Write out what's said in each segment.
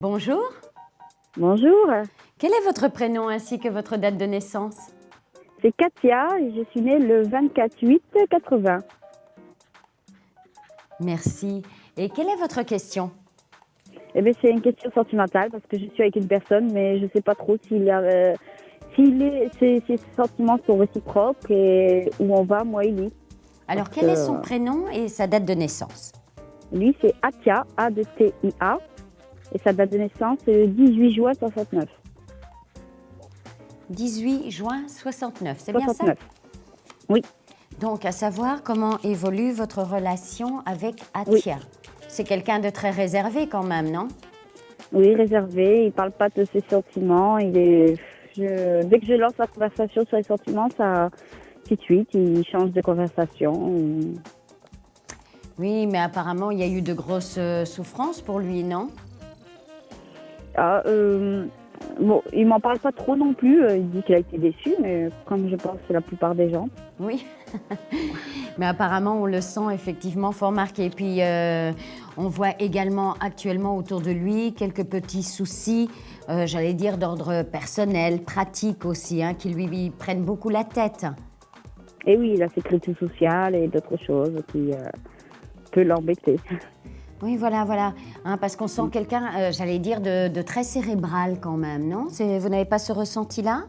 Bonjour, Bonjour, quel est votre prénom ainsi que votre date de naissance? c'est Katia et je suis née le 24/8/80. Merci. Et quelle est votre question? Eh bien, c'est une question sentimentale parce que je suis avec une personne, mais je ne sais pas trop ses sentiments sont réciproques et où on va, moi et lui. Alors, Parce quel est son que prénom et sa date de naissance? lui, c'est Atia, A-D-T-I-A, et sa date de naissance, c'est le 18 juin 69. 18 juin 69, c'est bien ça? 69. Oui, Donc, à savoir comment évolue votre relation avec oui, Atia. C'est quelqu'un de très réservé quand même, non? oui, réservé. Il parle pas de ses sentiments. Dès que je lance la conversation sur les sentiments, ça, tout de suite, il change de conversation. Oui, mais apparemment, il y a eu de grosses souffrances pour lui, non? Ah, bon, il m'en parle pas trop non plus. Il dit qu'il a été déçu, mais comme je pense que la plupart des gens. Oui, mais apparemment, on le sent effectivement fort marqué. Et puis, on voit également actuellement autour de lui quelques petits soucis, j'allais dire d'ordre personnel, pratique aussi, hein, qui lui prennent beaucoup la tête. Et oui, la sécurité sociale et d'autres choses qui peut l'embêter. Oui, voilà, voilà, hein, parce qu'on sent quelqu'un, j'allais dire, de très cérébral quand même, non? Vous n'avez pas ce ressenti-là?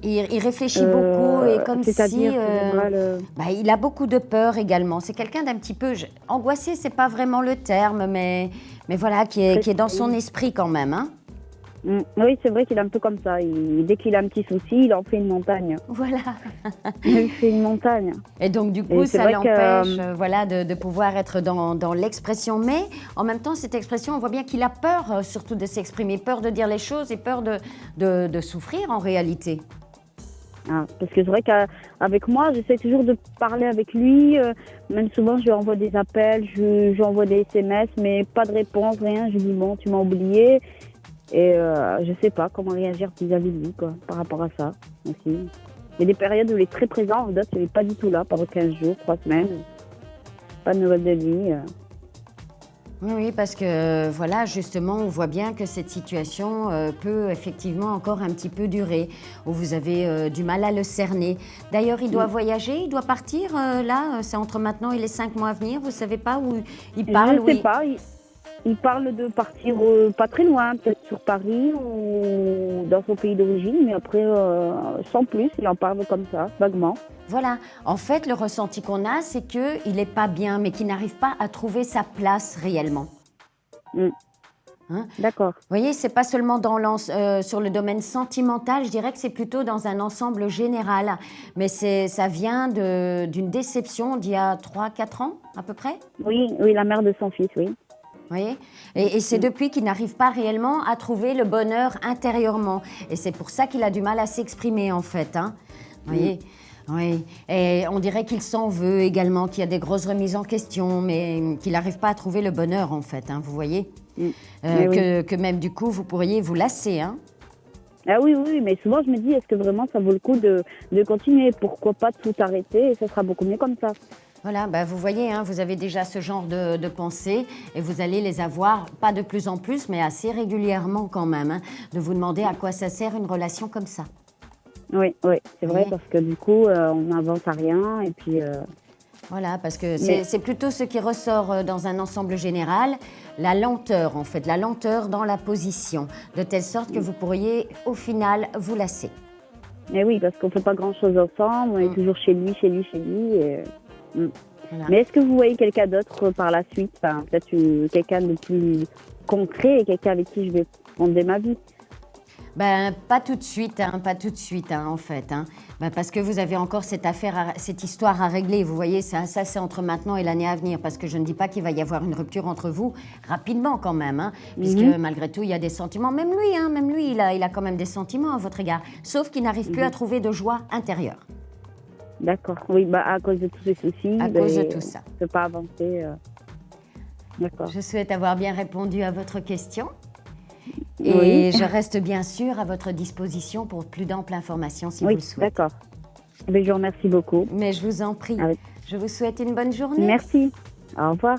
Il réfléchit beaucoup et comme si C'est-à-dire cérébral. il a beaucoup de peur également. C'est quelqu'un d'un petit peu angoissé, c'est pas vraiment le terme, mais voilà, qui est dans son esprit quand même, hein. Oui, c'est vrai qu'il est un peu comme ça. Dès qu'il a un petit souci, il en fait une montagne. Voilà. Il fait une montagne. Et donc du coup, Et c'est ça vrai l'empêche, que voilà, de pouvoir être dans l'expression. Mais en même temps, cette expression, on voit bien qu'il a peur, surtout de s'exprimer, peur de dire les choses et peur de souffrir en réalité. parce que c'est vrai qu'avec moi, j'essaie toujours de parler avec lui. Même souvent, je lui envoie des appels, je lui envoie des SMS, mais pas de réponse, rien. Je lui dis, bon, tu m'as oublié. Et je sais pas comment réagir vis-à-vis de lui, quoi, par rapport à ça aussi. Il y a des périodes où il est très présent, d'autres, il n'est pas du tout là pendant 15 jours, 3 semaines. Pas de nouvelles de lui. Oui, oui, parce que voilà, justement, on voit bien que cette situation peut effectivement encore un petit peu durer, où vous avez du mal à le cerner. D'ailleurs, il doit voyager, il doit partir là, c'est entre maintenant et les 5 mois à venir, vous savez pas où il Je parle, ne sais oui. pas, il parle de partir pas très loin, peut-être sur Paris ou dans son pays d'origine, mais après, sans plus, il en parle comme ça, vaguement. Voilà, en fait, le ressenti qu'on a, c'est qu'il n'est pas bien, mais qu'il n'arrive pas à trouver sa place réellement. Mm. Hein. D'accord. Vous voyez, c'est pas seulement sur le domaine sentimental, je dirais que c'est plutôt dans un ensemble général. Mais ça vient d'une déception d'il y a 3, 4 ans, à peu près. Oui, oui, la mère de son fils, oui. Vous voyez? Et c'est depuis qu'il n'arrive pas réellement à trouver le bonheur intérieurement. Et c'est pour ça qu'il a du mal à s'exprimer, en fait. Hein. Vous voyez? Oui. Et on dirait qu'il s'en veut également, qu'il y a des grosses remises en question, mais qu'il n'arrive pas à trouver le bonheur, en fait. Hein, vous voyez? Mais oui. Que même, du coup, vous pourriez vous lasser, hein? Ah oui, oui, mais souvent je me dis, est-ce que vraiment ça vaut le coup de continuer? Pourquoi pas tout arrêter et ça sera beaucoup mieux comme ça. Voilà, vous voyez, hein, vous avez déjà ce genre de pensées et vous allez les avoir, pas de plus en plus, mais assez régulièrement quand même, hein, de vous demander à quoi ça sert une relation comme ça. Oui, oui, c'est vrai Oui. parce que du coup, on n'avance à rien et puis. Voilà, parce que Mais c'est plutôt ce qui ressort dans un ensemble général, la lenteur en fait, la lenteur dans la position, de telle sorte que vous pourriez au final vous lasser. mais oui, parce qu'on fait pas grand-chose ensemble, on est toujours chez lui, chez lui, chez lui. Voilà. Mais est-ce que vous voyez quelqu'un d'autre par la suite? Enfin, peut-être quelqu'un de plus concret et quelqu'un avec qui je vais fonder ma vie. Pas tout de suite, hein, pas tout de suite, hein, en fait. Hein. Parce que vous avez encore cette affaire, cette histoire à régler. Vous voyez, ça c'est entre maintenant et l'année à venir. Parce que je ne dis pas qu'il va y avoir une rupture entre vous rapidement quand même. Hein, puisque malgré tout, il y a des sentiments. Même lui, il a quand même des sentiments à votre égard. Sauf qu'il n'arrive plus à trouver de joie intérieure. D'accord. Oui, à cause de tous ces soucis, À cause de tout ça. on ne peut pas avancer. D'accord. Je souhaite avoir bien répondu à votre question. Oui. Et je reste bien sûr à votre disposition pour plus d'amples informations si vous Oui, le souhaitez. d'accord. Je vous remercie beaucoup. Mais je vous en prie. Avec- Je vous souhaite une bonne journée. Merci. Au revoir.